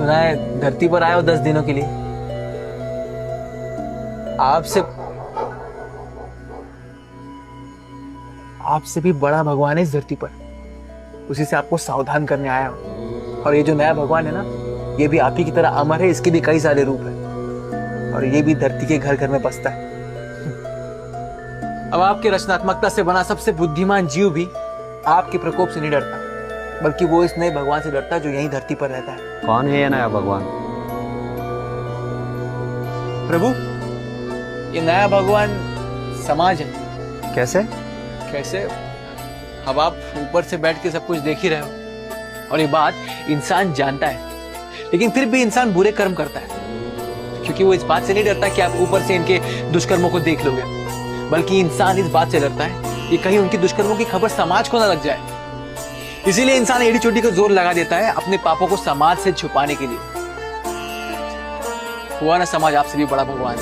सुना है धरती पर आए हो 10 दिनों के लिए। आपसे भी बड़ा भगवान है इस धरती पर, उसी से आपको सावधान करने आया हूं। और ये जो नया भगवान है ना, ये भी आप ही की तरह अमर है, इसके भी कई सारे रूप है और ये भी धरती के घर घर में बसता है। अब आपकी रचनात्मकता से बना सबसे बुद्धिमान जीव भी आपके प्रकोप से नहीं डरता, बल्कि वो इस नए भगवान से डरता है जो यहीं धरती पर रहता है। कौन है ये नया भगवान? प्रभु, ये नया भगवान समाज है। कैसे? कैसे? अब आप ऊपर से बैठ के सब कुछ देख ही रहे हो, और ये बात इंसान जानता है, लेकिन फिर भी इंसान बुरे कर्म करता है, क्योंकि वो इस बात से नहीं डरता कि आप ऊपर से इनके दुष्कर्मों को देख लोगे, बल्कि इंसान इस बात से डरता है कि कहीं उनकी दुष्कर्मों की खबर समाज को ना लग जाए। इसीलिए इंसान एड़ी चोटी को जोर लगा देता है अपने पापों को समाज से छुपाने के लिए। हुआ ना समाज आपसे भी बड़ा भगवान।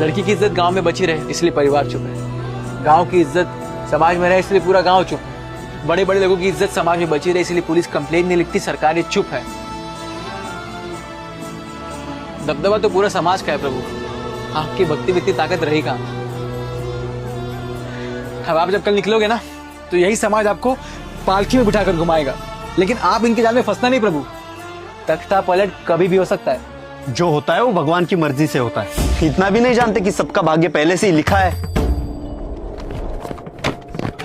लड़की की इज्जत गांव में बची रहे इसलिए परिवार चुप है, गांव की इज्जत समाज में रहे इसलिए पूरा गांव चुप है, बड़े बड़े लोगों की इज्जत समाज में बची रहे इसलिए पुलिस कंप्लेंट नहीं लिखती, सरकारें चुप है। दबदबा तो पूरा समाज का है प्रभु, आपकी भक्ति में इतनी ताकत रही कहां। अब आप जब कल निकलोगे ना, तो यही समाज आपको पालकी में बिठाकर घुमाएगा, लेकिन आप इनके जाल में फंसना नहीं प्रभु। तख्ता पलट कभी भी हो सकता है। जो होता है वो भगवान की मर्जी से होता है। इतना भी नहीं जानते कि सबका भाग्य पहले से ही लिखा है।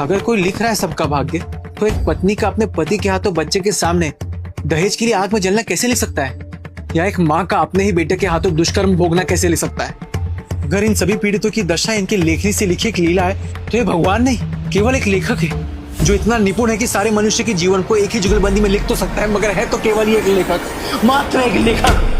अगर कोई लिख रहा है सबका भाग्य, तो एक पत्नी का अपने पति के हाथों बच्चे के सामने दहेज के लिए आग में जलना कैसे लिख सकता है, या एक माँ का अपने ही बेटे के हाथों दुष्कर्म भोगना कैसे लिख सकता है। अगर इन सभी पीड़ितों की दशा इनके लेखनी से लिखी एक लीला है, तो ये भगवान नहीं केवल एक लेखक है, जो इतना निपुण है कि सारे मनुष्य के जीवन को एक ही जुगलबंदी में लिख तो सकता है, मगर है तो केवल ही एक लेखक, मात्र एक लेखक।